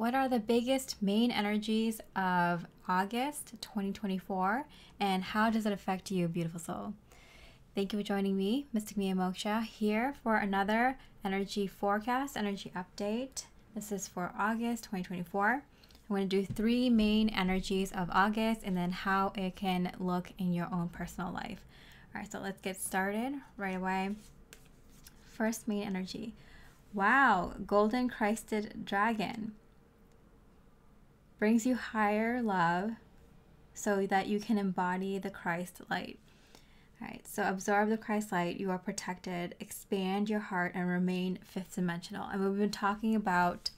What are the biggest main energies of August 2024 and how does it affect you, beautiful soul? Thank you for joining me, Mystic Mia Moksha, here for another energy forecast, energy update. This is for August 2024. I'm going to do 3 main energies of August and then how it can look in your own personal life. All right, so let's get started right away. First main energy. Wow, golden Christed dragon. Brings you higher love so that you can embody the Christ light. All right, so absorb the Christ light. You are protected. Expand your heart and remain 5th dimensional. And we've been talking about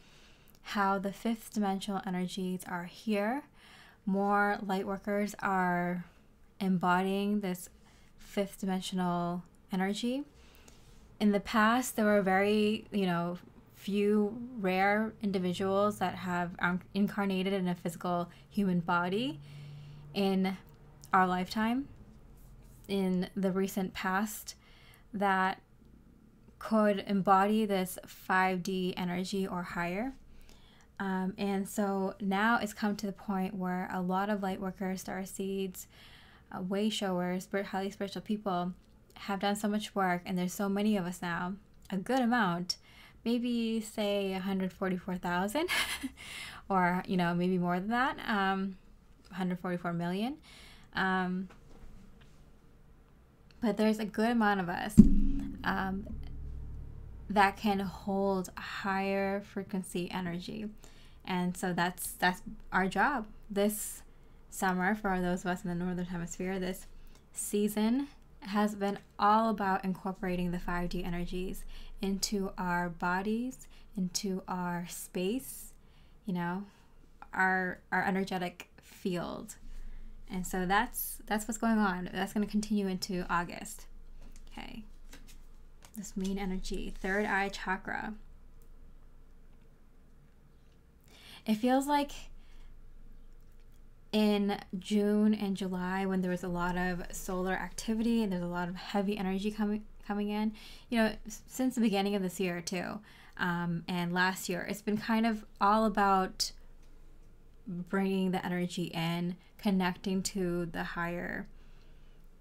how the 5th dimensional energies are here. More light workers are embodying this 5th dimensional energy. In the past, there were very, few rare individuals that have incarnated in a physical human body in our lifetime, in the recent past, that could embody this 5D energy or higher. And so now it's come to the point where a lot of light workers, starseeds, way showers, highly spiritual people have done so much work, and there's so many of us now, a good amount, maybe say 144,000 or, maybe more than that, 144 million. But there's a good amount of us that can hold a higher frequency energy. And so that's our job this summer. For those of us in the Northern Hemisphere, this season has been all about incorporating the 5D energies into our bodies, into our space, our energetic field. And so that's what's going on. That's going to continue into August. Okay. This main energy, 3rd eye chakra. It feels like in June and July, when there was a lot of solar activity and there's a lot of heavy energy coming in, since the beginning of this year too, and last year, it's been kind of all about bringing the energy in, connecting to the higher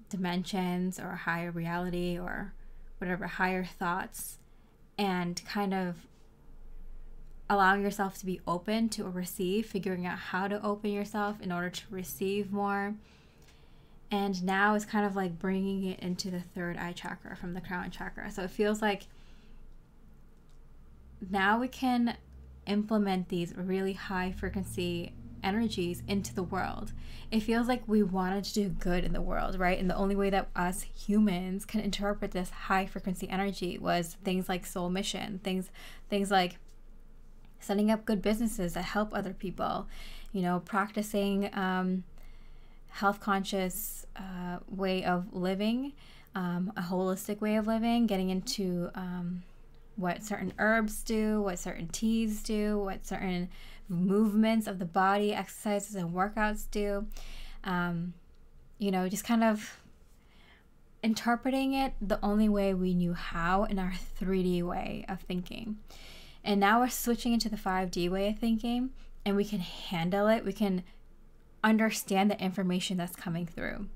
dimensions or higher reality or whatever, higher thoughts, and kind of allowing yourself to be open to receive, figuring out how to open yourself in order to receive more. And now it's kind of like bringing it into the 3rd eye chakra from the crown chakra. So it feels like now we can implement these really high frequency energies into the world. It feels like we wanted to do good in the world, right? And the only way that us humans can interpret this high frequency energy was things like soul mission, things like setting up good businesses that help other people, practicing health conscious way of living, a holistic way of living, getting into what certain herbs do, what certain teas do, what certain movements of the body, exercises and workouts do. Just kind of interpreting it the only way we knew how, in our 3D way of thinking. And now we're switching into the 5D way of thinking, and we can handle it. We can understand the information that's coming through.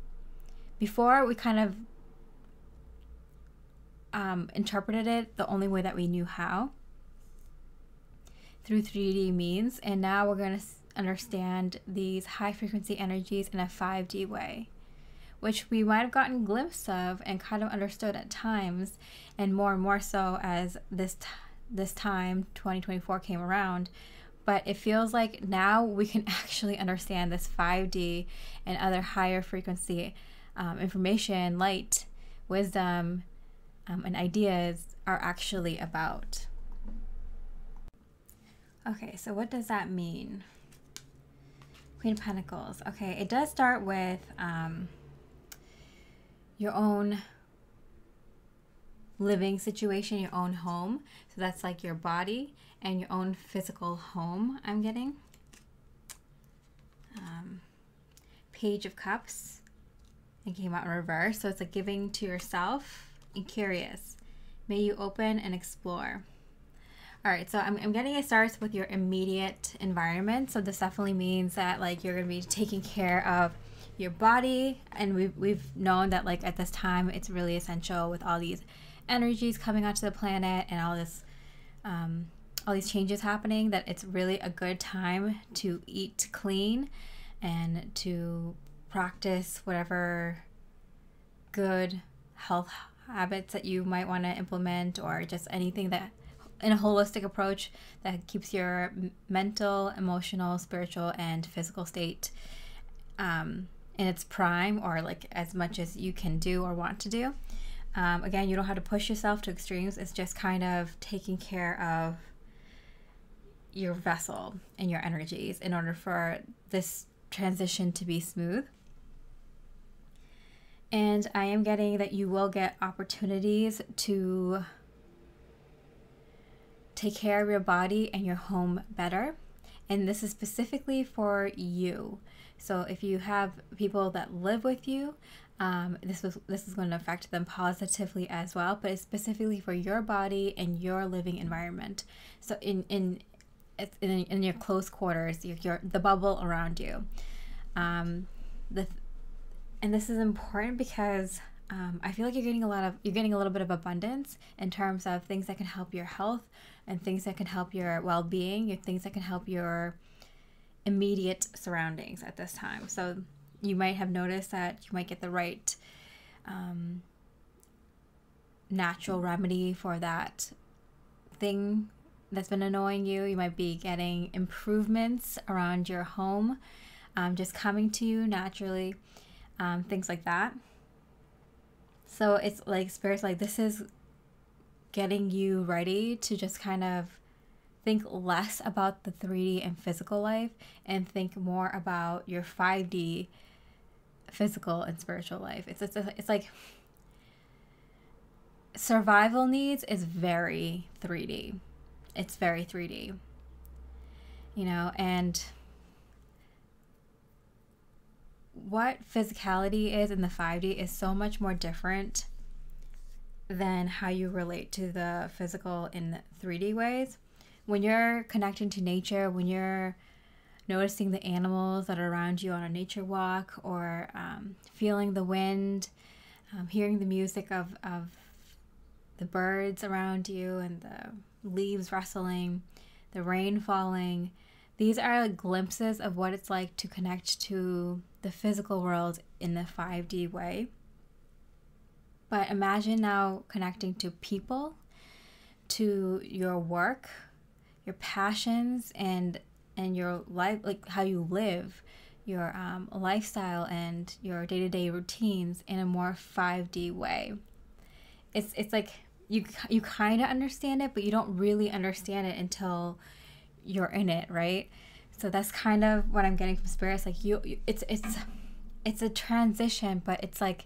Before, we kind of interpreted it the only way that we knew how, through 3D means, and now we're going to understand these high frequency energies in a 5D way, which we might have gotten a glimpse of and kind of understood at times, and more so as this time 2024 came around. But it feels like now we can actually understand this 5D and other higher frequency information, light, wisdom, and ideas are actually about. Okay, so what does that mean? Queen of Pentacles. Okay, it does start with your own living situation, your own home. So that's like your body and your own physical home, I'm getting. Page of Cups. It came out in reverse. So it's like giving to yourself and curious. May you open and explore. All right, so I'm getting it starts with your immediate environment. So this definitely means that like you're gonna be taking care of your body, and we've known that like at this time it's really essential with all these energies coming onto the planet and all these changes happening, that it's really a good time to eat clean and to practice whatever good health habits that you might want to implement, or just anything that in a holistic approach that keeps your mental, emotional, spiritual, and physical state in its prime, or like as much as you can do or want to do. Again, you don't have to push yourself to extremes. It's just kind of taking care of your vessel and your energies in order for this transition to be smooth. And I am getting that you will get opportunities to take care of your body and your home better. And this is specifically for you. So if you have people that live with you, this is going to affect them positively as well, but it's specifically for your body and your living environment. So in your close quarters, the bubble around you. And this is important because I feel like you're getting a little bit of abundance in terms of things that can help your health and things that can help your well-being, things that can help your immediate surroundings at this time. So you might have noticed that you might get the right natural remedy for that thing that's been annoying you. You might be getting improvements around your home, just coming to you naturally, things like that. So it's like Spirit's like, this is getting you ready to just kind of think less about the 3D and physical life and think more about your 5D physical and spiritual life. It's like survival needs is very 3D. It's very 3D, you know, and what physicality is in the 5D is so much more different than how you relate to the physical in 3D ways. When you're connecting to nature, when you're noticing the animals that are around you on a nature walk, or feeling the wind, hearing the music of the birds around you and the leaves rustling, the rain falling, these are like glimpses of what it's like to connect to the physical world in the 5D way. But imagine now connecting to people, to your work, your passions, and your life, like how you live, your lifestyle and your day-to-day routines in a more 5D way. It's like you kind of understand it, but you don't really understand it until you're in it, right? So that's kind of what I'm getting from Spirit. It's like it's a transition, but it's like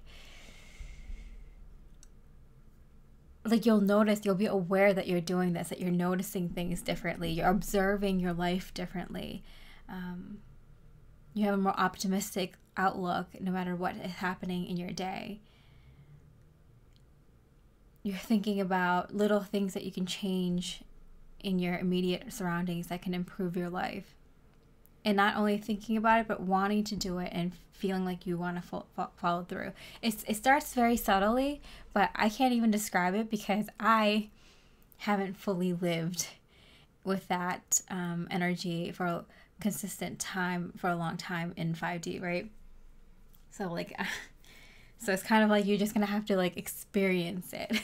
you'll notice, you'll be aware that you're doing this, that you're noticing things differently, you're observing your life differently. You have a more optimistic outlook no matter what is happening in your day. You're thinking about little things that you can change in your immediate surroundings that can improve your life. And not only thinking about it, but wanting to do it and feeling like you want to follow through. It starts very subtly, but I can't even describe it because I haven't fully lived with that energy for a consistent time, for a long time in 5D, right? So so it's kind of like you're just going to have to like experience it.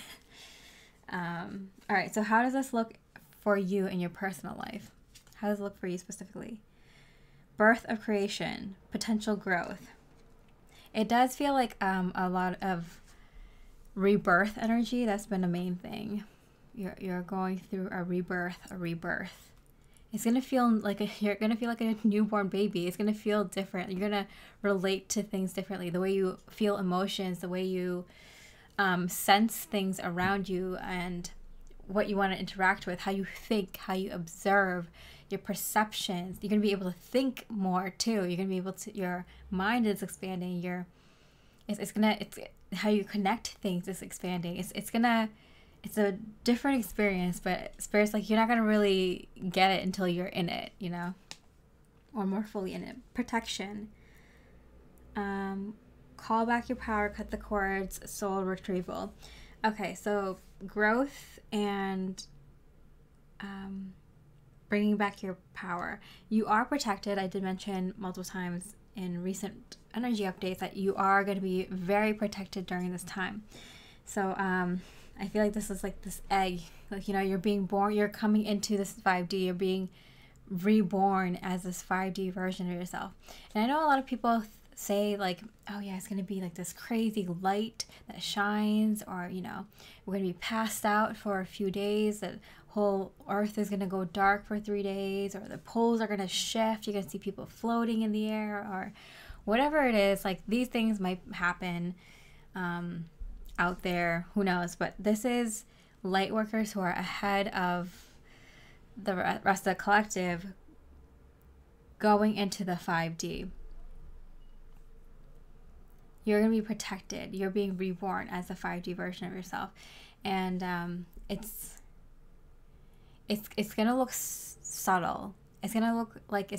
All right, so how does this look for you in your personal life? How does it look for you specifically? Birth of creation, potential growth. It does feel like a lot of rebirth energy. That's been a main thing. You're going through a rebirth. It's gonna feel like you're gonna feel like a newborn baby. It's gonna feel different. You're gonna relate to things differently. The way you feel emotions, the way you sense things around you, and what you want to interact with, how you think, how you observe, your perceptions. You're going to be able to think more too. You're going to be able to, your mind is expanding. It's how you connect things is expanding. It's going to it's a different experience, but Spirit's like, you're not going to really get it until you're in it, you know, or more fully in it. Protection. Call back your power, cut the cords, soul retrieval. Okay, so growth and bringing back your power. You are protected. I did mention multiple times in recent energy updates that you are going to be very protected during this time. So I feel like this is like this egg, like, you know, you're being born, you're coming into this 5D, you're being reborn as this 5D version of yourself. And I know a lot of people say like, oh yeah, it's going to be like this crazy light that shines, or, you know, we're going to be passed out for a few days, that whole earth is going to go dark for 3 days, or the poles are going to shift, you're going to see people floating in the air, or whatever it is. Like, these things might happen out there, who knows, but this is light workers who are ahead of the rest of the collective going into the 5D. You're going to be protected. You're being reborn as a 5D version of yourself. And it's going to look subtle. It's going to look like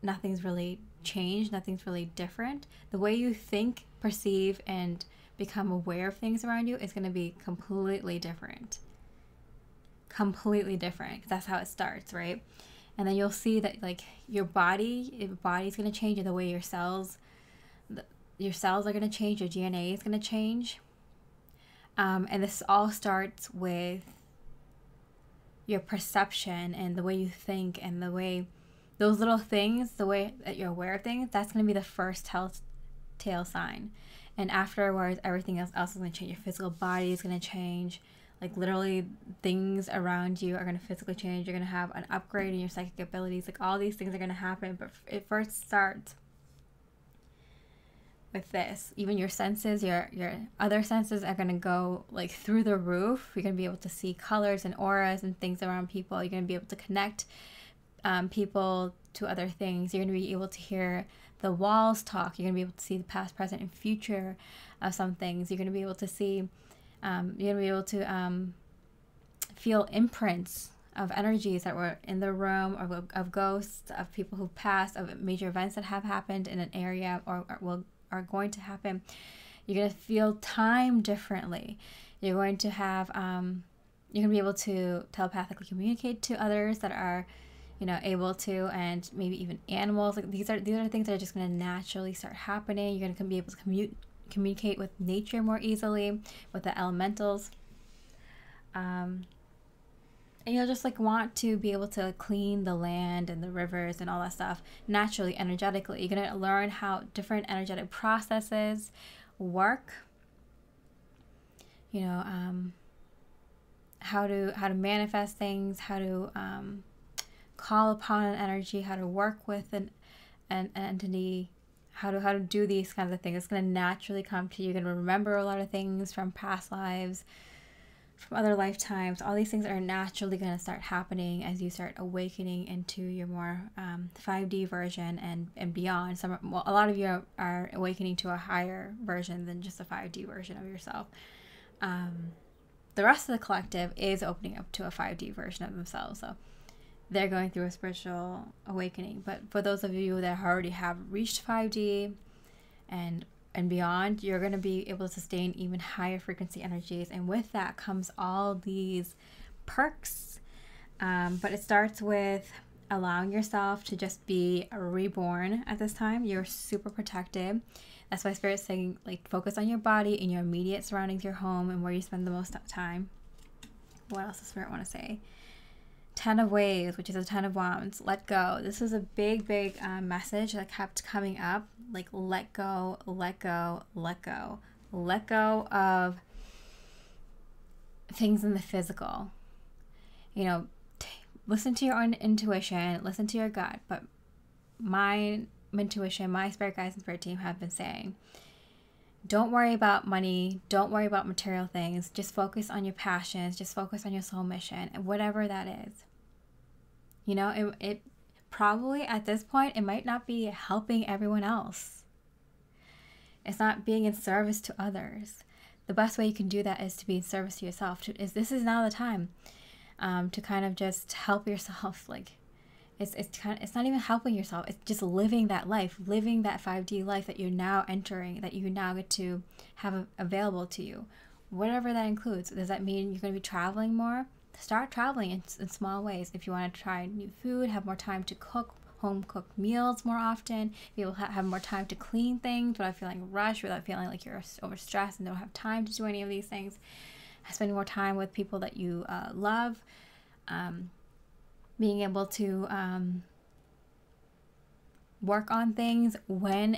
nothing's really changed. Nothing's really different. The way you think, perceive, and become aware of things around you is going to be completely different. Completely different. That's how it starts, right? And then you'll see that, like, your body's going to change, and the way your cells are going to change, your DNA is going to change. And this all starts with your perception and the way you think, and the way those little things, the way that you're aware of things, that's going to be the first telltale sign. And afterwards, everything else is going to change. Your physical body is going to change. Like, literally, things around you are going to physically change. You're going to have an upgrade in your psychic abilities. Like, all these things are going to happen. But it first starts with this. Even your senses, your other senses are going to go, like, through the roof. You're going to be able to see colors and auras and things around people. You're going to be able to connect people to other things. You're going to be able to hear the walls talk. You're going to be able to see the past, present, and future of some things. You're going to be able to see, you're going to be able to feel imprints of energies that were in the room, or of ghosts, of people who passed, of major events that have happened in an area, or are going to happen. You're going to feel time differently. You're going to have, you're going to be able to telepathically communicate to others that are, you know, able to, and maybe even animals. Like, these are things that are just going to naturally start happening. You're going to be able to communicate with nature more easily, with the elementals. And you'll just, like, want to be able to clean the land and the rivers and all that stuff naturally, energetically. You're going to learn how different energetic processes work. You know, how to manifest things, how to call upon an energy, how to work with an entity, how to do these kinds of things. It's going to naturally come to you. You're going to remember a lot of things from past lives, from other lifetimes. All these things are naturally going to start happening as you start awakening into your more 5D version and beyond. A lot of you are awakening to a higher version than just a 5D version of yourself. The rest of the collective is opening up to a 5D version of themselves. So they're going through a spiritual awakening. But for those of you that already have reached 5D and beyond, you're going to be able to sustain even higher frequency energies. And with that comes all these perks. But it starts with allowing yourself to just be reborn at this time. You're super protected. That's why Spirit's saying, like, focus on your body and your immediate surroundings, your home, and where you spend the most time. What else does Spirit want to say? 10 of Waves, which is a 10 of Wands. Let go. This is a big message that kept coming up. Like, let go, let go, let go. Let go of things in the physical. You know, listen to your own intuition, listen to your gut. But my intuition, my spirit guides and spirit team have been saying, don't worry about money, don't worry about material things, just focus on your passions, just focus on your soul mission, and whatever that is. You know, it probably at this point, it might not be helping everyone else. It's not being in service to others. the best way you can do that is to be in service to yourself. This is now the time to kind of just help yourself. Like, it's not even helping yourself. It's just living that life, living that 5D life that you're now entering, that you now get to have available to you. Whatever that includes. Does that mean you're going to be traveling more? Start traveling in small ways. If you want to try new food, have more time to cook home cooked meals more often, be able to have more time to clean things without feeling rushed, without feeling like you're overstressed and don't have time to do any of these things. Spending more time with people that you love. Being able to work on things when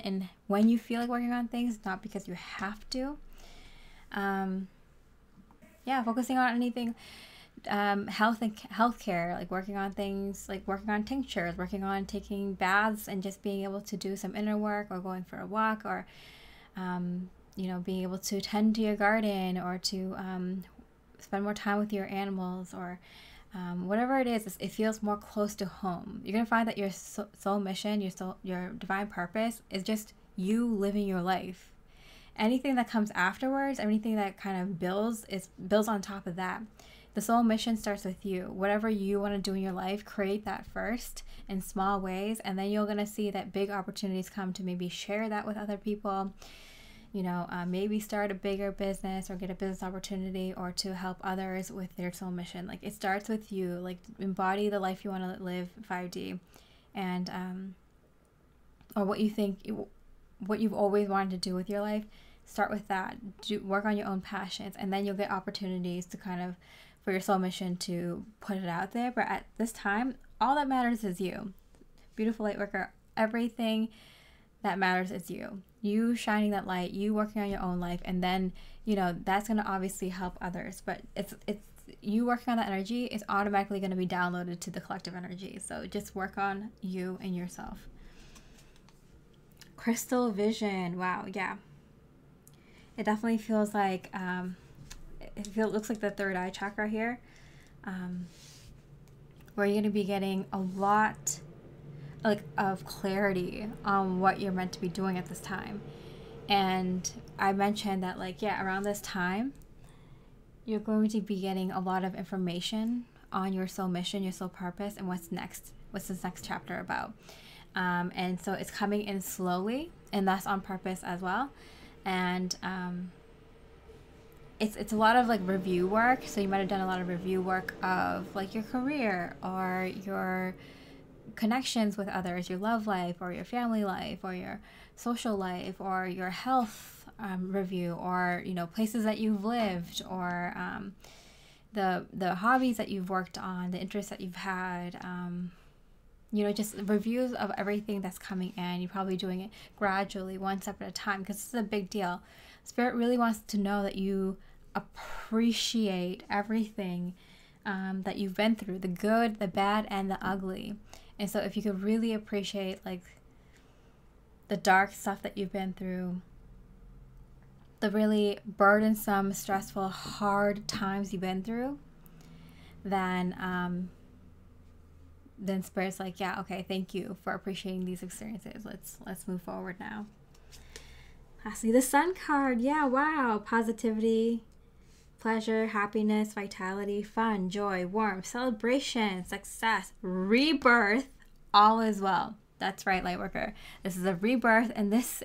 you feel like working on things, not because you have to. Focusing on anything healthcare, like working on things, like working on tinctures, working on taking baths, and just being able to do some inner work, or going for a walk, or being able to tend to your garden, or to spend more time with your animals, or whatever it is. It feels more close to home. You're gonna find that your soul mission, your divine purpose, is just you living your life. Anything that comes afterwards, anything that kind of builds on top of that. The soul mission starts with you. Whatever you want to do in your life, create that first in small ways, and then you're going to see that big opportunities come to maybe share that with other people. Maybe start a bigger business, or get a business opportunity, or to help others with their soul mission. Like, it starts with you. Like, embody the life you want to live, 5D, and or what you think, what you've always wanted to do with your life. Start with that. Work on your own passions, and then you'll get opportunities to kind of, for your soul mission, to put it out there. But at this time, all that matters is you. Beautiful light worker, everything that matters is you. You shining that light, you working on your own life, and then, that's going to obviously help others. But it's you working on that energy is automatically going to be downloaded to the collective energy. So just work on you and yourself. Crystal vision. Wow, yeah. It definitely feels like, looks like the third eye chakra here, where you're going to be getting a lot of clarity on what you're meant to be doing at this time. And I mentioned that, around this time, you're going to be getting a lot of information on your soul mission, your soul purpose, and what's this next chapter about. And so it's coming in slowly, and that's on purpose as well. And it's a lot of review work. So you might have done a lot of review work of your career, or your connections with others, your love life, or your family life, or your social life, or your health review, or places that you've lived, or the hobbies that you've worked on, the interests that you've had. Just reviews of everything that's coming in. You're probably doing it gradually, one step at a time, because this is a big deal. Spirit really wants to know that you appreciate everything that you've been through, the good, the bad, and the ugly. And so if you could really appreciate the dark stuff that you've been through, the really burdensome, stressful, hard times you've been through, then Spirit's like, yeah, okay, thank you for appreciating these experiences. Let's move forward now. Lastly, the Sun card. Yeah, wow. Positivity, pleasure, happiness, vitality, fun, joy, warmth, celebration, success, rebirth, all is well. That's right, Lightworker. This is a rebirth, and this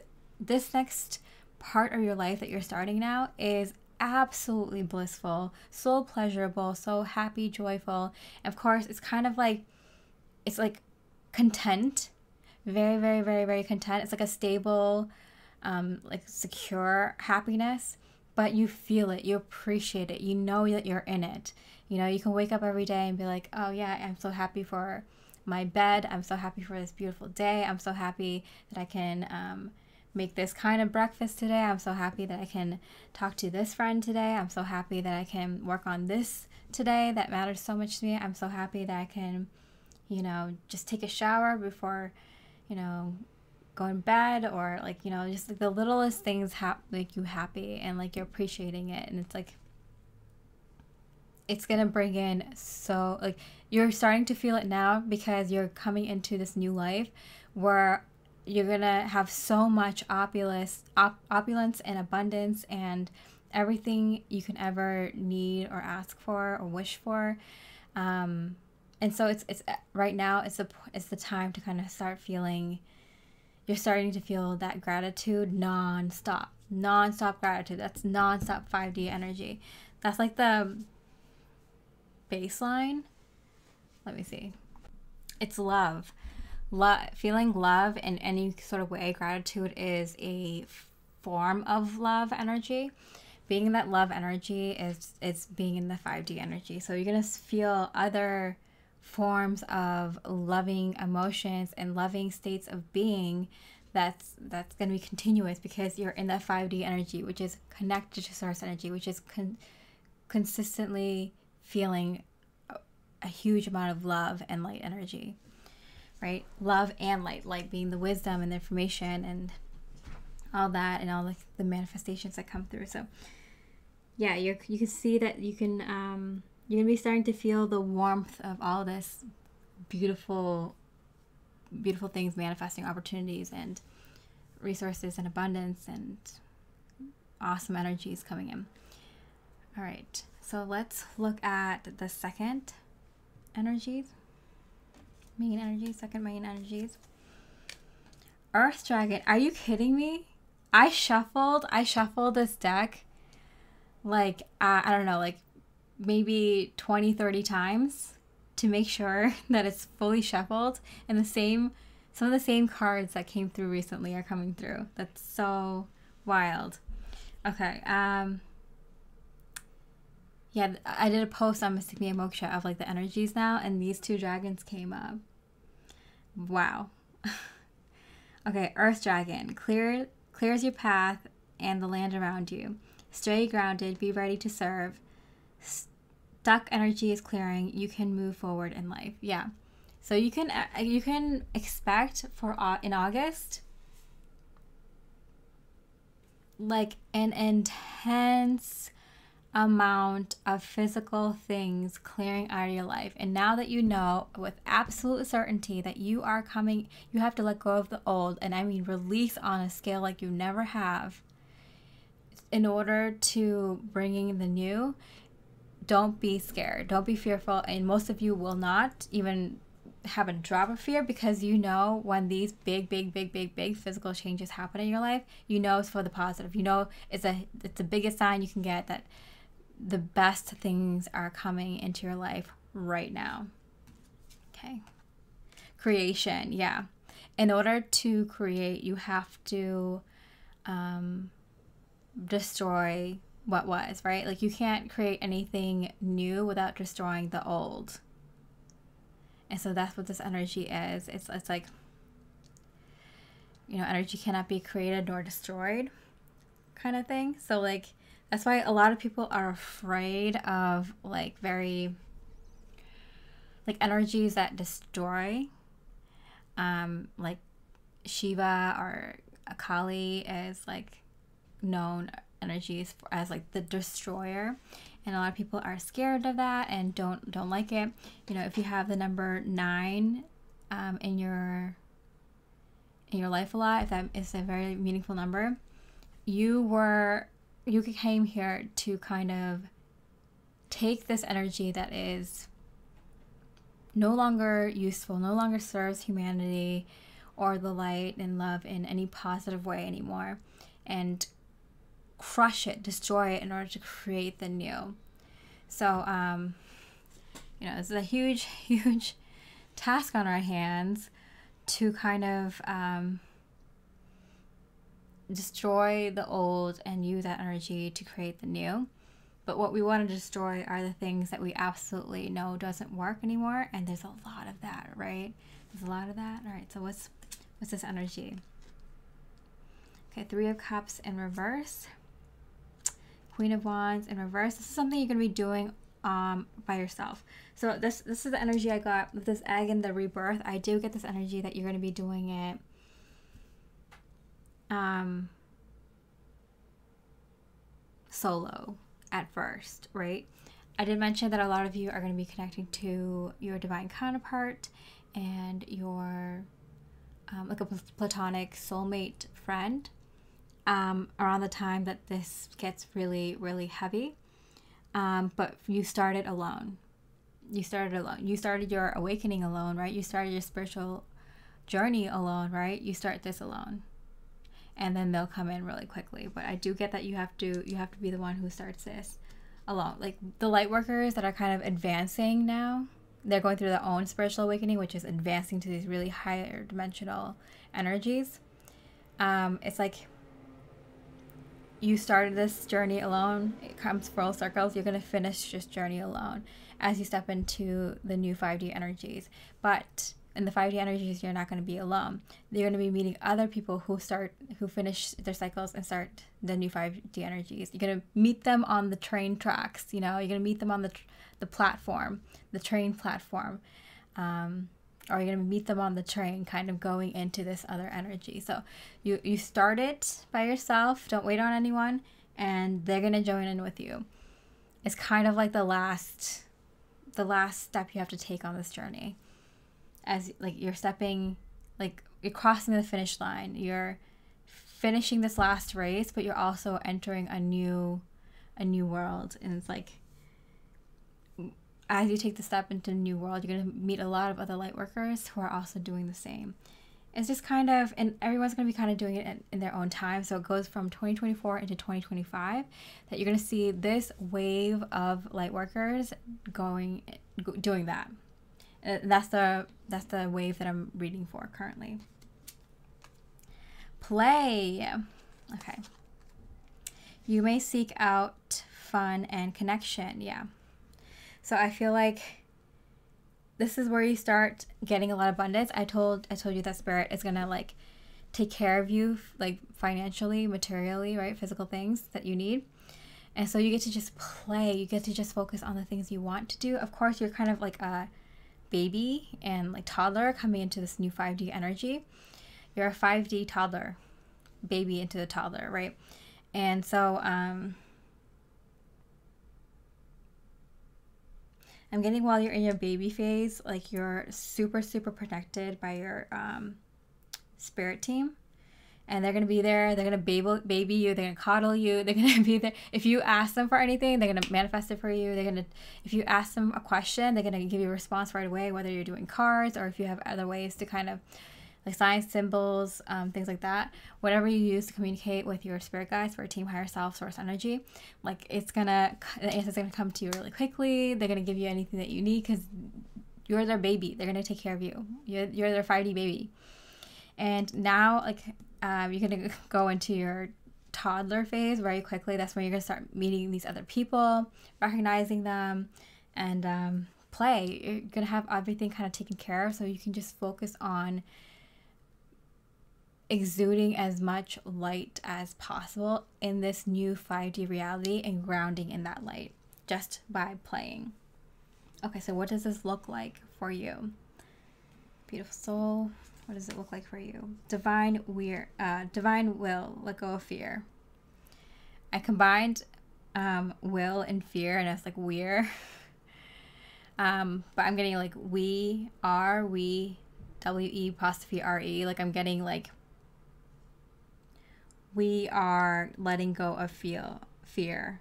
next part of your life that you're starting now is absolutely blissful, so pleasurable, so happy, joyful. Of course, it's kind of it's content, very, very, very, very content. It's a stable, secure happiness, but you feel it, you appreciate it, you know that you're in it. You can wake up every day and be like, oh yeah, I'm so happy for my bed. I'm so happy for this beautiful day. I'm so happy that I can make this kind of breakfast today. I'm so happy that I can talk to this friend today. I'm so happy that I can work on this today that matters so much to me. I'm so happy that I can just take a shower before, go in bed, or just the littlest things make you happy, and you're appreciating it. And it's gonna bring in, so you're starting to feel it now, because you're coming into this new life where you're gonna have so much opulence and abundance, and everything you can ever need or ask for or wish for. And so it's right now it's the time to kind of start feeling, you're starting to feel that gratitude non-stop gratitude. That's non-stop 5D energy. That's like the baseline. Let me see. It's love. Feeling love in any sort of way. Gratitude is a form of love energy. Being in that love energy is being in the 5D energy. So you're going to feel other forms of loving emotions and loving states of being that's going to be continuous, because you're in that 5D energy, which is connected to source energy, which is consistently feeling a huge amount of love and light energy, right? Love and light being the wisdom and the information and all that, and all the manifestations that come through. So yeah, you can see that you can you're gonna be starting to feel the warmth of all this beautiful things manifesting, opportunities and resources and abundance and awesome energies coming in. All right, so let's look at the second main energies. Earth Dragon. Are you kidding me? I shuffled this deck like I don't know, like maybe 20-30 times to make sure that it's fully shuffled, and some of the same cards that came through recently are coming through. That's so wild. Okay, yeah, I did a post on Mystic Mia Moksha of like the energies now, and these two dragons came up. Wow. Okay, Earth Dragon. Clears your path and the land around you. Stay grounded, be ready to serve. Stuck energy is clearing. You can move forward in life. Yeah. So you can expect in August like an intense amount of physical things clearing out of your life. And now that you know with absolute certainty that you have to let go of the old, and I mean release on a scale like you never have, in order to bring in the new. Don't be scared. Don't be fearful. And most of you will not even have a drop of fear, because you know when these big physical changes happen in your life, you know it's for the positive. You know it's the biggest sign you can get that the best things are coming into your life right now. Okay. Creation. Yeah. In order to create, you have to destroy what was, right? Like you can't create anything new without destroying the old. And so that's what this energy is. It's like, you know, energy cannot be created nor destroyed kind of thing. So like that's why a lot of people are afraid of like very like energies that destroy, like Shiva or Akali is like known energies as like the destroyer, and a lot of people are scared of that and don't like it. You know, if you have the number 9 in your life a lot, if that is a very meaningful number, you came here to kind of take this energy that is no longer useful, no longer serves humanity or the light and love in any positive way anymore, and crush it, destroy it in order to create the new. So, you know, it's a huge task on our hands to kind of destroy the old and use that energy to create the new. But what we want to destroy are the things that we absolutely know doesn't work anymore, and there's a lot of that, right? There's a lot of that. All right, so what's this energy? Okay, 3 of Cups in reverse. Queen of Wands in reverse. This is something you're going to be doing by yourself. So this is the energy I got with this egg and the rebirth. I do get this energy that you're going to be doing it solo at first, right? I did mention that a lot of you are going to be connecting to your divine counterpart and your like a platonic soulmate friend. around the time that this gets really, really heavy. But you started alone. You started alone. You started your awakening alone, right? You started your spiritual journey alone, right? You start this alone. And then they'll come in really quickly. But I do get that you have to be the one who starts this alone. Like the light workers that are kind of advancing now, they're going through their own spiritual awakening, which is advancing to these really higher dimensional energies. It's like you started this journey alone. It comes full circles. You're going to finish this journey alone as you step into the new 5D energies. But in the 5D energies, you're not going to be alone. You're going to be meeting other people who finish their cycles and start the new 5D energies. You're going to meet them on the train tracks. You know, you're going to meet them on the platform, the train platform. Or you're going to meet them on the train, kind of going into this other energy. So you start it by yourself. Don't wait on anyone. And they're going to join in with you. It's kind of like the last step you have to take on this journey. As like you're stepping, like you're crossing the finish line. You're finishing this last race, but you're also entering a new world. And it's like, as you take the step into a new world, you're going to meet a lot of other light workers who are also doing the same. It's just kind of, and everyone's going to be kind of doing it in their own time. So it goes from 2024 into 2025 that you're going to see this wave of light workers doing that. That's the wave that I'm reading for currently. Play. Okay. You may seek out fun and connection. Yeah. So I feel like this is where you start getting a lot of abundance. I told you that Spirit is gonna like take care of you, like financially, materially, right? Physical things that you need. And so you get to just play. You get to just focus on the things you want to do. Of course, you're kind of like a baby and like toddler coming into this new 5D energy. You're a 5D toddler, baby into the toddler, right? And so I'm getting, while you're in your baby phase, like you're super, super protected by your spirit team. And they're going to be there. They're going to baby you. They're going to coddle you. They're going to be there. If you ask them for anything, they're going to manifest it for you. If you ask them a question, they're going to give you a response right away, whether you're doing cards or if you have other ways to kind of like signs, symbols, things like that. Whatever you use to communicate with your spirit guides for a team, higher self, source energy, like the answer's going to come to you really quickly. They're going to give you anything that you need because you're their baby. They're going to take care of you. You're their 5D baby. And now, like, you're going to go into your toddler phase very quickly. That's when you're going to start meeting these other people, recognizing them, and play. You're going to have everything kind of taken care of, so you can just focus on exuding as much light as possible in this new 5D reality and grounding in that light just by playing. Okay, so what does this look like for you? Beautiful soul. What does it look like for you? Divine will, let go of fear. I combined will and fear, and it's like we're. But I'm getting like we, W-E'-R-E. Like I'm getting like we are letting go of fear.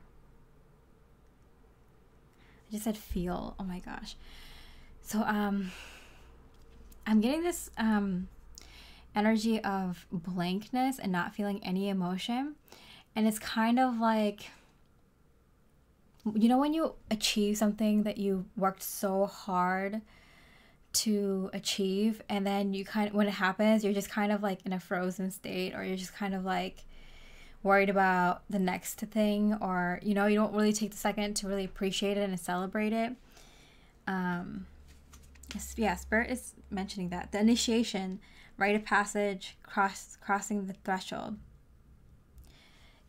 I just said feel. Oh my gosh. So I'm getting this energy of blankness and not feeling any emotion. And it's kind of like, you know, when you achieve something that you worked so hard to achieve, and then when it happens, you're just kind of like in a frozen state, or you're just kind of like worried about the next thing, or, you know, you don't really take the second to really appreciate it and celebrate it. Yeah, Spirit is mentioning that. The initiation, rite of passage, crossing the threshold.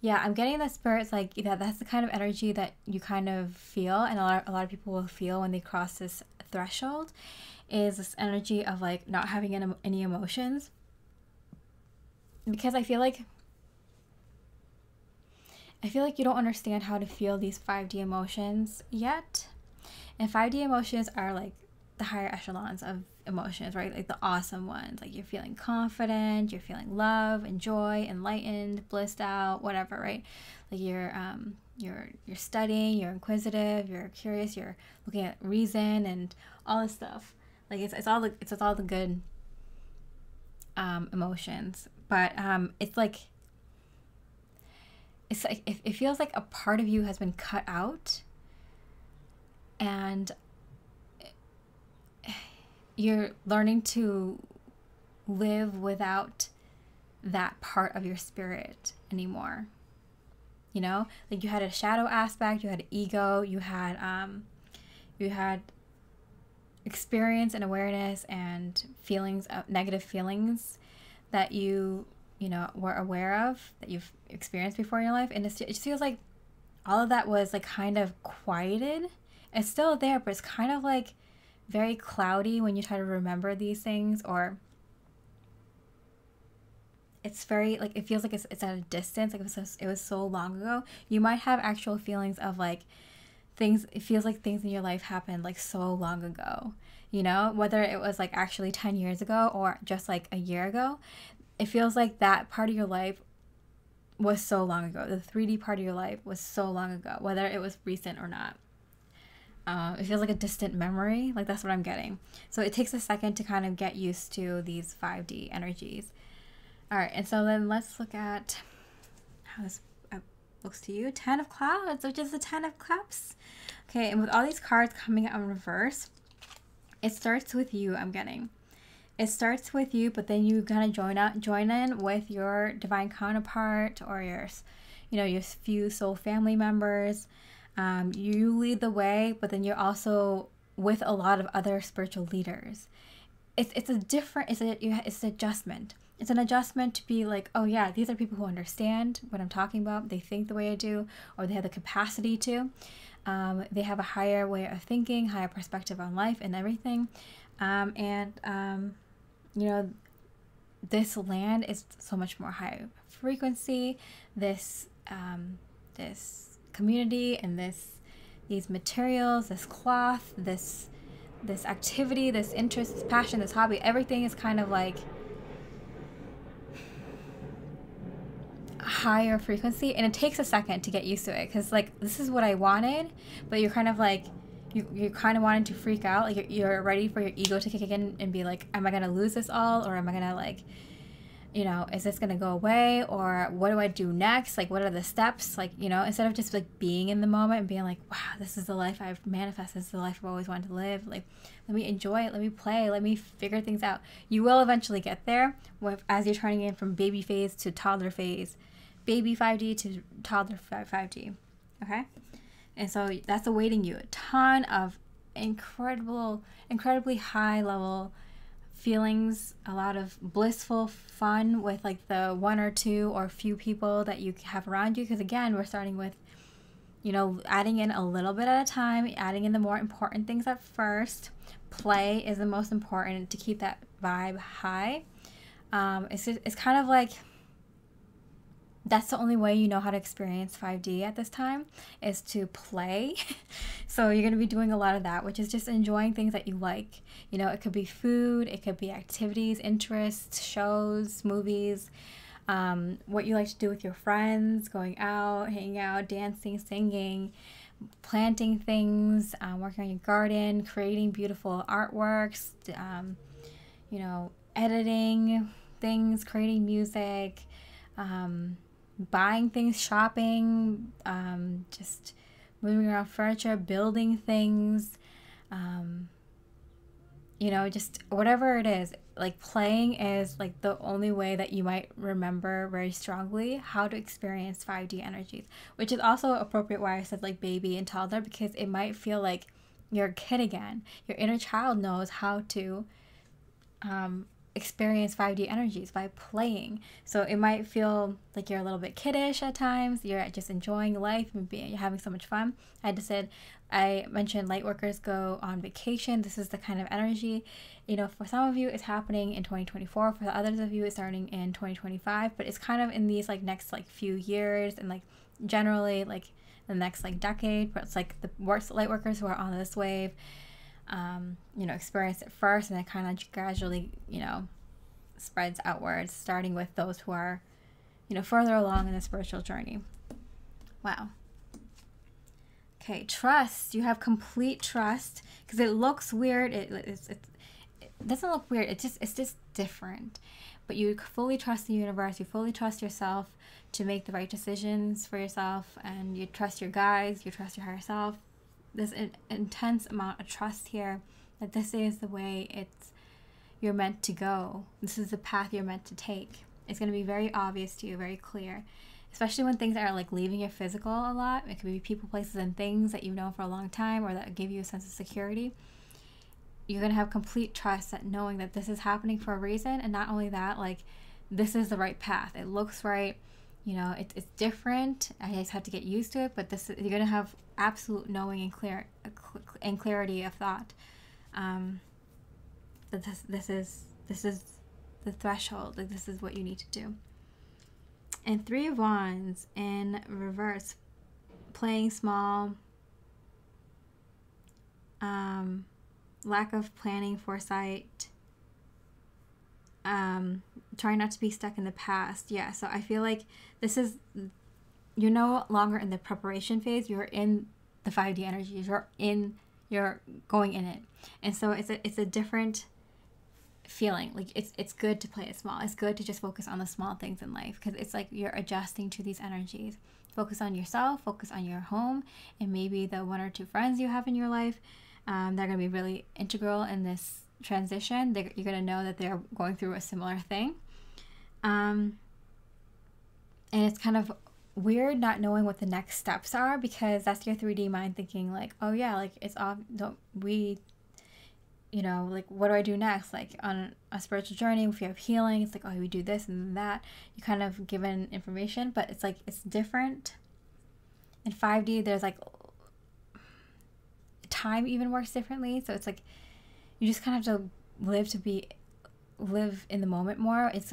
Yeah, I'm getting that Spirit's like, that's the kind of energy that you kind of feel, and a lot of people will feel when they cross this threshold, is this energy of like not having any emotions. Because I feel like you don't understand how to feel these 5D emotions yet. And 5D emotions are like the higher echelons of emotions, right? Like the awesome ones. Like you're feeling confident, you're feeling love and joy, enlightened, blissed out, whatever, right? Like you're studying, you're inquisitive, you're curious, you're looking at reason and all this stuff. Like it's all the good emotions. But it's like it feels like a part of you has been cut out, and you're learning to live without that part of your spirit anymore. You know, like you had a shadow aspect, you had ego, you had experience and awareness and feelings of negative feelings that you know were aware of, that you've experienced before in your life, and it just feels like all of that was like kind of quieted. It's still there, but it's kind of like very cloudy when you try to remember these things, or it's very like it feels like it's at a distance, like it was so long ago. You might have actual feelings of like things, it feels like things in your life happened like so long ago, you know, whether it was like actually 10 years ago or just like a year ago. It feels like that part of your life was so long ago. The 3D part of your life was so long ago, whether it was recent or not. It feels like a distant memory. Like that's what I'm getting. So it takes a second to kind of get used to these 5D energies. All right, and so then let's look at how this looks to you. 10 of Clouds, which is the 10 of Cups. Okay, and with all these cards coming out in reverse, it starts with you, I'm getting. It starts with you, but then you kind of join in with your divine counterpart or your few soul family members. You lead the way, but then you're also with a lot of other spiritual leaders. It's an adjustment. It's an adjustment to be like, oh yeah, these are people who understand what I'm talking about. They think the way I do, or they have the capacity to. They have a higher way of thinking, higher perspective on life and everything. You know, this land is so much more high frequency. This community and these materials, this cloth, this activity, this interest, this passion, this hobby, everything is kind of like higher frequency, and it takes a second to get used to it, because like this is what I wanted, but you're kind of like you're kind of wanting to freak out, like you're ready for your ego to kick in and be like, am I gonna lose this all, or am I gonna like, you know, is this gonna go away, or what do I do next, like what are the steps, like, you know, instead of just like being in the moment and being like, wow, this is the life I've manifested, this is the life I've always wanted to live, like let me enjoy it, let me play, let me figure things out. You will eventually get there as you're turning in from baby phase to toddler phase, baby 5D to toddler 5D. Okay, and so that's awaiting you. A ton of incredibly high level feelings, a lot of blissful fun with like the one or two or few people that you have around you, because again, we're starting with, you know, adding in a little bit at a time, adding in the more important things at first. Play is the most important to keep that vibe high. It's kind of like that's the only way you know how to experience 5D at this time, is to play. So you're going to be doing a lot of that, which is just enjoying things that you like. You know, it could be food, it could be activities, interests, shows, movies, what you like to do with your friends, going out, hanging out, dancing, singing, planting things, working on your garden, creating beautiful artworks, you know, editing things, creating music, buying things, shopping, just moving around furniture, building things, you know, just whatever it is. Like playing is like the only way that you might remember very strongly how to experience 5D energies, which is also appropriate why I said like baby and toddler, because it might feel like you're a kid again. Your inner child knows how to experience 5D energies by playing. So it might feel like you're a little bit kiddish at times, you're just enjoying life and you're having so much fun. I mentioned light workers go on vacation. This is the kind of energy, you know, for some of you it's happening in 2024, for the others of you it's starting in 2025, but it's kind of in these like next like few years, and like generally like the next like decade, but it's like the light workers who are on this wave, you know, experience it first, and then kind of gradually, you know, spreads outwards, starting with those who are, you know, further along in the spiritual journey. Wow. Okay, trust. You have complete trust, because it looks weird. It doesn't look weird. It's just different. But you fully trust the universe. You fully trust yourself to make the right decisions for yourself, and you trust your guides. You trust your higher self. There's an intense amount of trust here that this is the way you're meant to go. This is the path you're meant to take. It's going to be very obvious to you, very clear. Especially when things are like leaving your physical a lot. It could be people, places, and things that you've known for a long time, or that give you a sense of security. You're going to have complete trust that knowing that this is happening for a reason. And not only that, like, this is the right path. It looks right. You know, it's different. I just have to get used to it. But you're going to have absolute knowing and clarity of thought. That this is the threshold. Like, this is what you need to do. And 3 of Wands in reverse, playing small, lack of planning, foresight, trying not to be stuck in the past. Yeah, so I feel like you're no longer in the preparation phase. You're in the 5D energies. You're going in it. And so it's a different feeling. Like, it's good to play it small. It's good to just focus on the small things in life, because it's like you're adjusting to these energies. Focus on yourself, focus on your home, and maybe the 1 or 2 friends you have in your life. They're going to be really integral in this transition. You're going to know that they're going through a similar thing. And it's kind of weird not knowing what the next steps are, because that's your 3D mind thinking like, oh yeah, like it's all, you know, like, what do I do next? Like, on a spiritual journey, if you have healing, it's like, oh, we do this and that. You kind of given information, but it's like, it's different. In 5D, there's like, time even works differently. So it's like, you just kind of have to live in the moment more. It's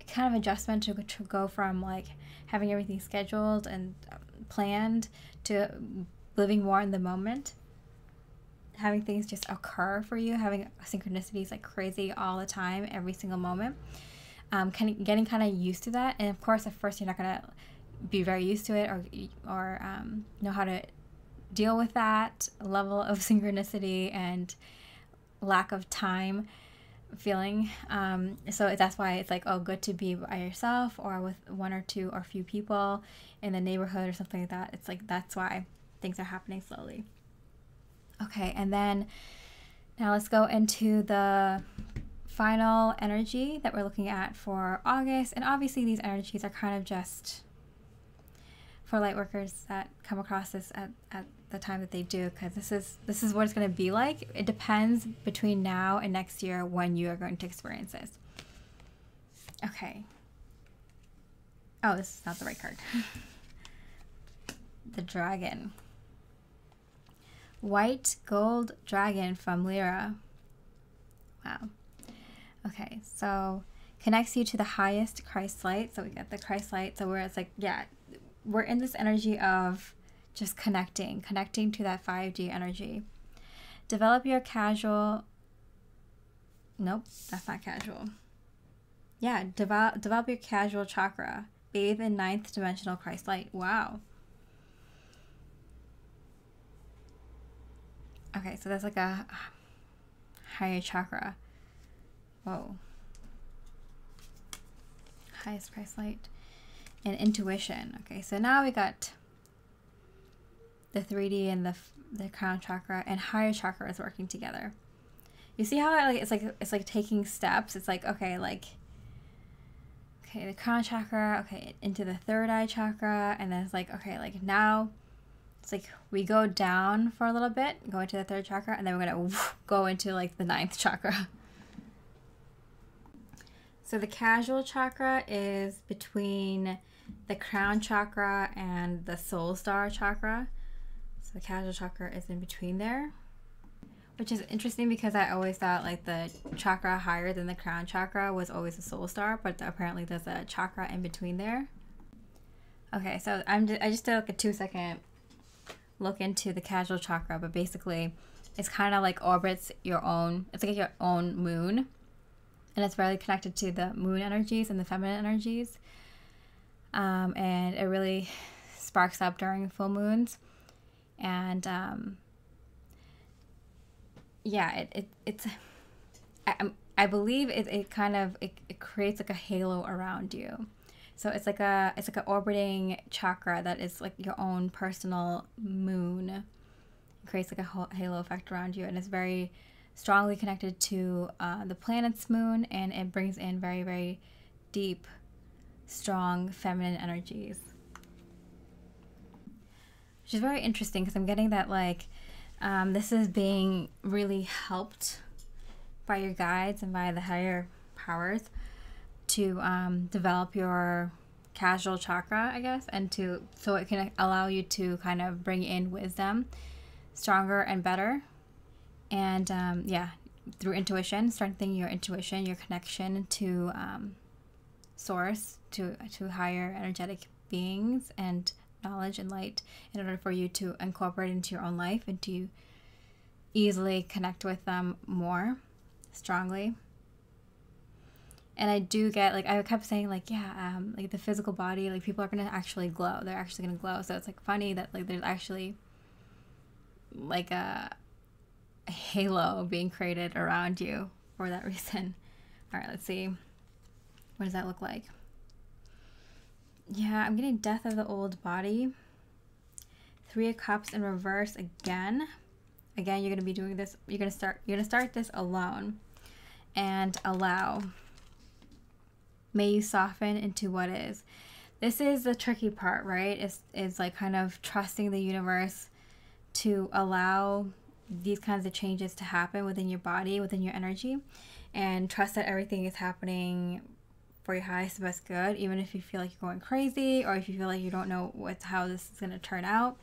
kind of adjustment to go from like having everything scheduled and planned to living more in the moment. Having things just occur for you, having synchronicities like crazy all the time, every single moment. Getting kind of used to that. And of course, at first you're not going to be very used to it or know how to deal with that level of synchronicity and lack of time feeling. So that's why it's like, oh, good to be by yourself or with 1 or 2 or few people in the neighborhood or something like that. It's like, that's why things are happening slowly. Okay, and then now let's go into the final energy that we're looking at for August. And obviously these energies are kind of just for light workers that come across this at the time that they do, because this is what it's going to be like. It depends between now and next year when you are going to experience this. Okay. Oh, this is not the right card. The dragon. White gold dragon from Lyra. Wow. Okay, so connects you to the highest Christ light. So we got the Christ light. So where it's like, yeah, we're in this energy of just connecting to that 5D energy. Develop your casual. Nope, that's not casual. Yeah, develop your casual chakra. Bathe in 9th dimensional Christ light. Wow. Okay, so that's like a higher chakra. Whoa. Highest Christ light. And intuition. Okay, so now we got the 3D and the crown chakra and higher chakra is working together. You see how it's like taking steps. It's like, okay, the crown chakra, okay, into the 3rd eye chakra, and then it's like, okay, like now it's like we go down for a little bit, go into the 3rd chakra, and then we're gonna go into like the 9th chakra. So the casual chakra is between the crown chakra and the soul star chakra. So the casual chakra is in between there, which is interesting because I always thought like the chakra higher than the crown chakra was always the soul star, but apparently there's a chakra in between there. Okay, so I just did like a 2-second look into the casual chakra, but basically It's kind of like orbits your own, it's like your own moon. And it's really connected to the moon energies and the feminine energies. And it really sparks up during full moons. And yeah, I believe it kind of it creates like a halo around you. So it's like a orbiting chakra that is like your own personal moon. It creates like a halo effect around you, and it's very strongly connected to the planet's moon, and it brings in very, very deep, strong feminine energies, which is very interesting because I'm getting that like this is being really helped by your guides and by the higher powers to develop your casual chakra, I guess, and so it can allow you to kind of bring in wisdom stronger and better. And yeah, through intuition, strengthening your intuition, your connection to source, to higher energetic beings and knowledge and light, in order for you to incorporate into your own life and to easily connect with them more strongly. And I do get, like, I kept saying, like, yeah, like the physical body, like people are going to actually glow. They're actually going to glow. So it's like funny that like there's actually like a halo being created around you for that reason. All right, let's see. What does that look like? Yeah, I'm getting death of the old body. 3 of Cups in reverse again. Again, you're going to be doing this. You're going to start this alone and allow. May you soften into what is. This is the tricky part, right? Is like kind of trusting the universe to allow these kinds of changes to happen within your body, within your energy, and trust that everything is happening for your highest and best good, even if you feel like you're going crazy, or if you feel like you don't know how this is going to turn out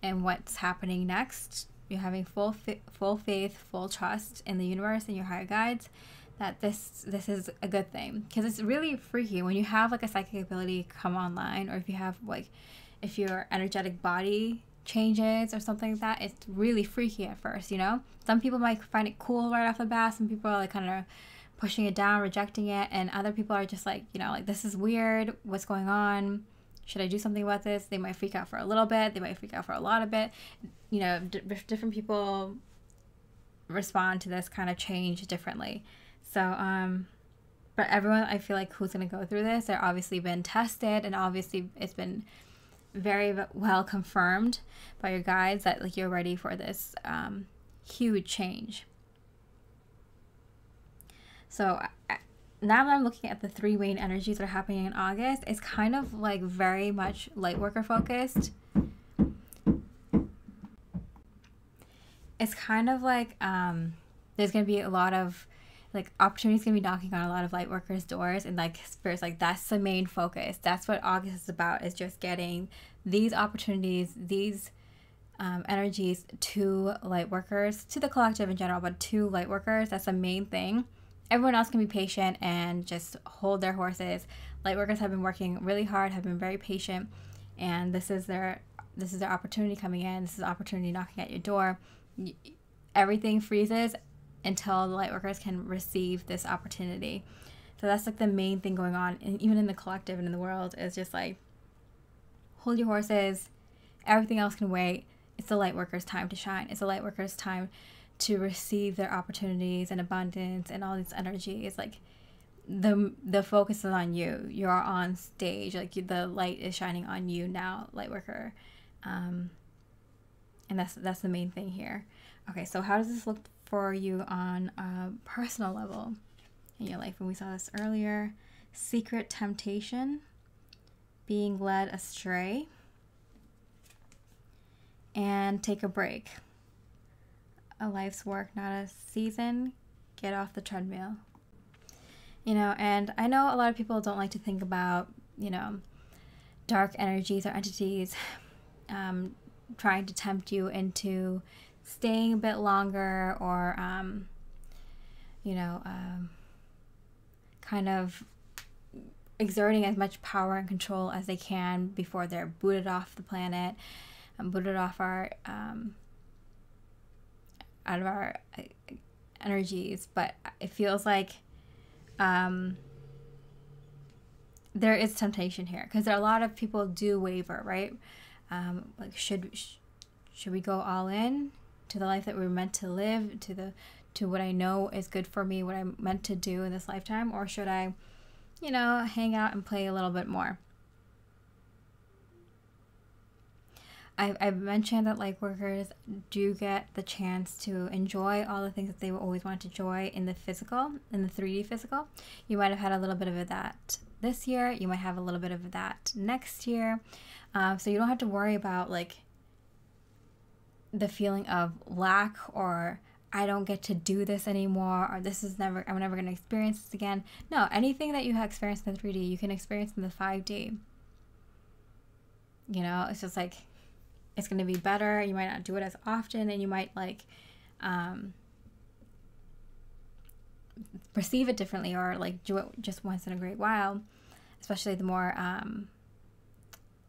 and what's happening next. You're having full faith, full trust in the universe and your higher guides that this is a good thing. Because it's really freaky when you have like a psychic ability come online, or if you have like, if your energetic body changes or something like that, it's really freaky at first, you know? Some people might find it cool right off the bat. Some people are like kind of pushing it down, rejecting it, and other people are just like, you know, like, this is weird, what's going on, should I do something about this? They might freak out for a little bit, they might freak out for a lot of it, you know. Different people respond to this kind of change differently. So but everyone, I feel like, who's going to go through this, they're obviously been tested, and obviously it's been very well confirmed by your guides that like you're ready for this huge change. So now that I'm looking at the 3 main energies that are happening in August, it's kind of like very much light worker focused. It's kind of like there's going to be a lot of like opportunities going to be knocking on a lot of light workers' doors, and like Spirit's like, that's the main focus. That's what August is about, is just getting these opportunities, these energies to light workers, to the collective in general, but to light workers. That's the main thing. Everyone else can be patient and just hold their horses. Light workers have been working really hard, have been very patient, and this is their opportunity coming in. This is the opportunity knocking at your door. Everything freezes until the light workers can receive this opportunity. So that's like the main thing going on, and even in the collective and in the world, is just like, hold your horses. Everything else can wait. It's the light workers' time to shine. It's the light workers' time to receive their opportunities and abundance and all this energy. It's like the focus is on you. You're on stage. Like, the light is shining on you now, light worker. And that's the main thing here. Okay, so how does this look for you on a personal level in your life? And we saw this earlier. Secret temptation, being led astray, and take a break. A life's work, not a season. Get off the treadmill. You know, and I know a lot of people don't like to think about, you know, dark energies or entities trying to tempt you into staying a bit longer, or you know, kind of exerting as much power and control as they can before they're booted off the planet, booted off our energies, but it feels like there is temptation here, because there are a lot of people do waver, right? Like should we go all in to the life that we were meant to live, to what I know is good for me, what I'm meant to do in this lifetime, or should I, hang out and play a little bit more? I've mentioned that light workers do get the chance to enjoy all the things that they always want to enjoy in the physical, in the 3D physical. You might have had a little bit of that this year. You might have a little bit of that next year. So you don't have to worry about like the feeling of lack, or I don't get to do this anymore, or I'm never going to experience this again. No, anything that you have experienced in the 3D, you can experience in the 5D. It's just like, it's going to be better. You might not do it as often, and you might like perceive it differently, or like do it just once in a great while, especially the more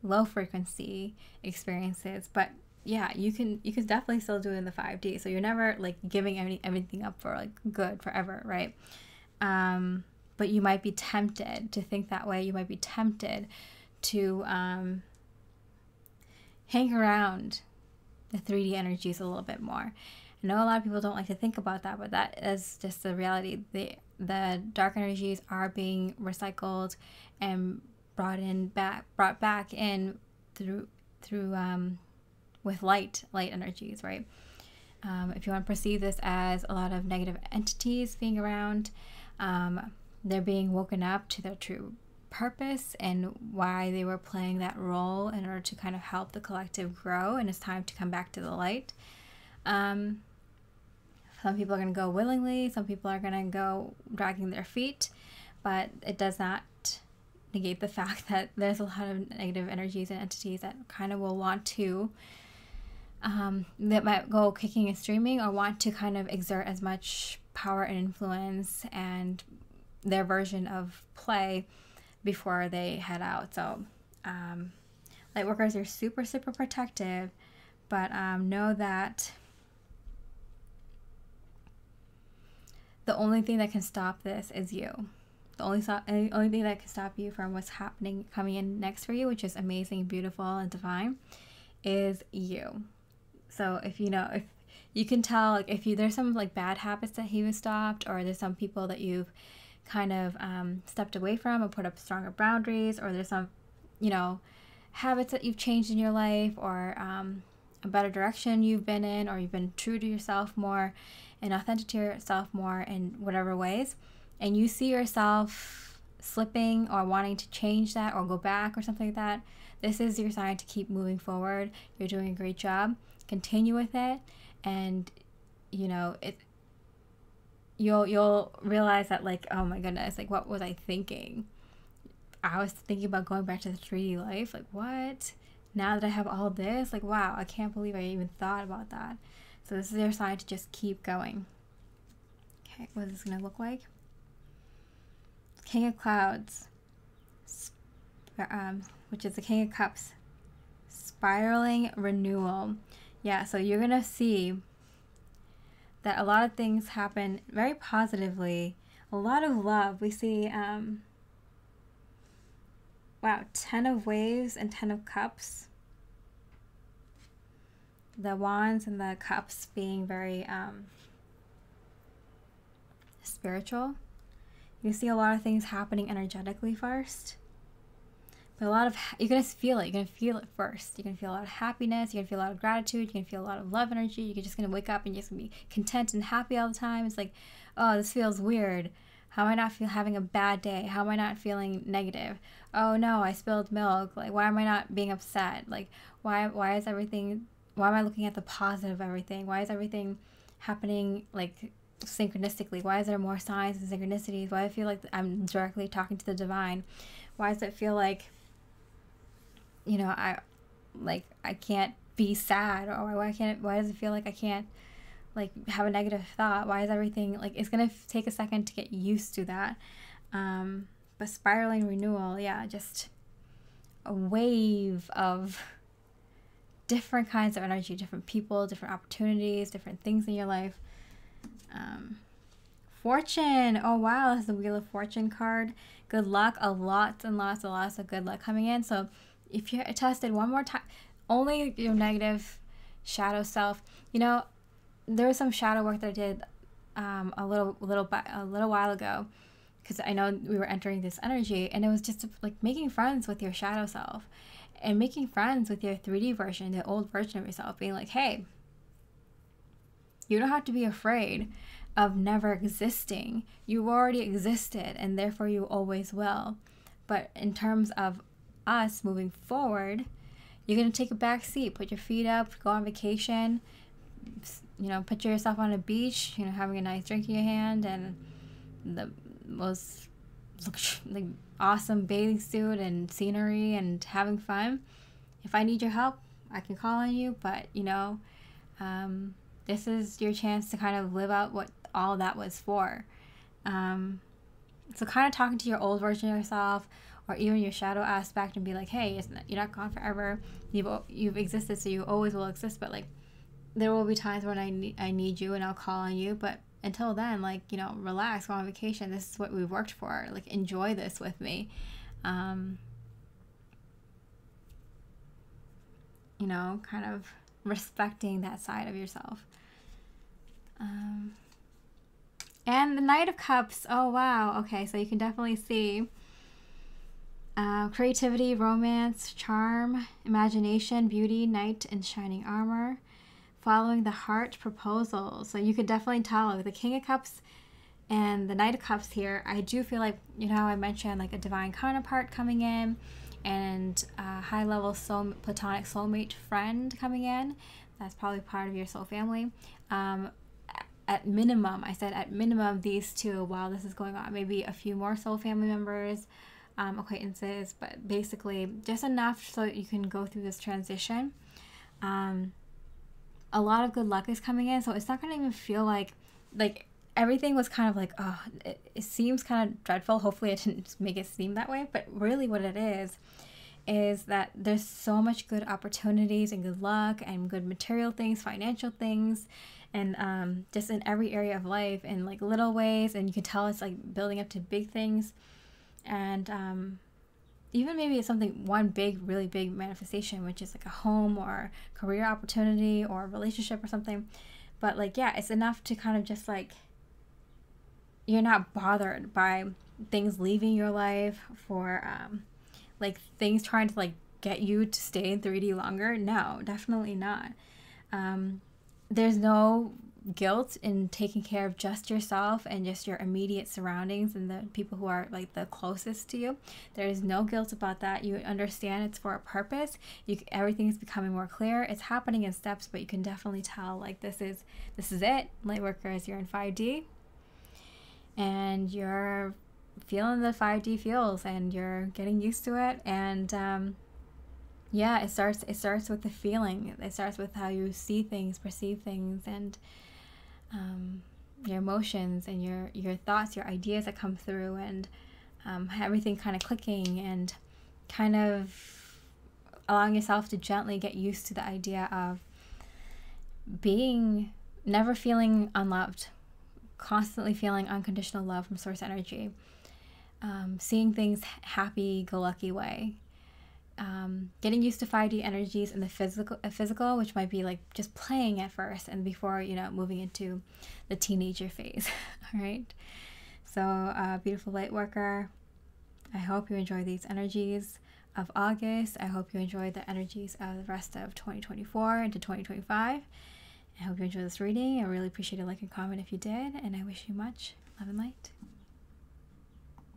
low frequency experiences. But yeah, you can definitely still do it in the 5D. So you're never like giving everything up for like good forever, right? But you might be tempted to think that way. You might be tempted to hang around the 3D energies a little bit more. I know a lot of people don't like to think about that, but that is just the reality. The dark energies are being recycled and brought back in through with light energies, right? If you want to perceive this as a lot of negative entities being around, they're being woken up to their true purpose and why they were playing that role in order to kind of help the collective grow, and it's time to come back to the light. Some people are going to go willingly, some people are going to go dragging their feet, but it does not negate the fact that there's a lot of negative energies and entities that kind of will want to that might go kicking and streaming, or want to kind of exert as much power and influence and their version of play before they head out. So light workers are super protective, but know that the only thing that can stop this is you. The only thing that can stop you from what's happening, coming in next for you, which is amazing, beautiful, and divine, is you. So if you can tell, like if there's some like bad habits that you've stopped, or there's some people that you've kind of stepped away from or put up stronger boundaries, or there's some habits that you've changed in your life, or a better direction you've been in, or you've been true to yourself more and authentic to yourself more in whatever ways, and you see yourself slipping or wanting to change that or go back or something like that, this is your sign to keep moving forward. You're doing a great job. Continue with it, and you'll realize that, like, oh my goodness, like what was I thinking? I was thinking about going back to the 3D life. Like, what? Now that I have all this, like, wow, I can't believe I even thought about that. So this is your sign to just keep going. Okay, what is this gonna look like? King of Clouds, which is the King of Cups, spiraling renewal. Yeah, so you're gonna see that a lot of things happen very positively. A lot of love. We see, wow, 10 of Waves and 10 of Cups. The Wands and the Cups being very spiritual. You see a lot of things happening energetically first. But you're going to feel it. You're going to feel it first. You're going to feel a lot of happiness. You're going to feel a lot of gratitude. You're going to feel a lot of love energy. You're just going to wake up and you're just going to be content and happy all the time. It's like, oh, this feels weird. How am I not having a bad day? How am I not feeling negative? Oh no, I spilled milk. Like, why am I not being upset? Like, why am I looking at the positive of everything? Why is everything happening like synchronistically? Why is there more signs and synchronicities? Why do I feel like I'm directly talking to the divine? Why does it feel like, I can't be sad? Or why does it feel like I can't like have a negative thought? Why is everything like, it's gonna take a second to get used to that. But spiraling renewal, yeah, just a wave of different kinds of energy, different people, different opportunities, different things in your life. Fortune. Oh wow, that's the Wheel of Fortune card. Good luck. Lots of good luck coming in. So if you're tested one more time, only your negative shadow self. You know, there was some shadow work that I did a little while ago, because I know we were entering this energy, and it was just like making friends with your shadow self and making friends with your 3D version, the old version of yourself, being like, hey, you don't have to be afraid of never existing. You already existed, and therefore you always will. But in terms of us moving forward, you're going to take a back seat, put your feet up, go on vacation, you know, picture yourself on a beach, you know, having a nice drink in your hand and the most like awesome bathing suit and scenery and having fun. If I need your help, I can call on you, but you know, this is your chance to kind of live out what all that was for. So kind of talking to your old version of yourself, or even your shadow aspect, and be like, hey, you're not gone forever. You've existed, so you always will exist. But like, there will be times when I need you, and I'll call on you. But until then, like, you know, relax, go on vacation. This is what we've worked for. Like, enjoy this with me. You know, kind of respecting that side of yourself. And the Knight of Cups. Oh, wow. Okay, so you can definitely see creativity, romance, charm, imagination, beauty, knight in shining armor, following the heart, proposal. So you could definitely tell the King of Cups and the Knight of Cups here. I do feel like, you know, I mentioned like a divine counterpart coming in, and a high-level platonic soulmate friend coming in. That's probably part of your soul family. At minimum, I said at minimum these two while this is going on. Maybe a few more soul family members, acquaintances, but basically just enough so you can go through this transition. A lot of good luck is coming in, so it's not going to even feel like everything was kind of like, oh, it seems kind of dreadful. Hopefully I didn't make it seem that way, but really what it is that there's so much good opportunities and good luck and good material things, financial things, and just in every area of life, in like little ways, and you can tell it's like building up to big things. And even maybe it's one big, really big manifestation, which is like a home or career opportunity or a relationship or something. But like, yeah, it's enough to kind of just like, you're not bothered by things leaving your life for like things trying to like get you to stay in 3D longer. No, definitely not. There's no guilt in taking care of just yourself and just your immediate surroundings and the people who are like the closest to you. There is no guilt about that. You understand it's for a purpose. Everything's becoming more clear. It's happening in steps, but you can definitely tell like this is it. Lightworkers, you're in 5D and you're feeling the 5D feels, and you're getting used to it. And yeah, it starts with the feeling. It starts with how you see things, perceive things, and your emotions and your thoughts, your ideas that come through, and everything kind of clicking, and kind of allowing yourself to gently get used to the idea of never feeling unloved, constantly feeling unconditional love from source energy, seeing things happy-go-lucky way. Getting used to 5D energies in the physical, which might be like just playing at first, and before, you know, moving into the teenager phase. All right. So, beautiful light worker, I hope you enjoy these energies of August. I hope you enjoy the energies of the rest of 2024 into 2025. I hope you enjoy this reading. I really appreciate a like and comment if you did, and I wish you much love and light.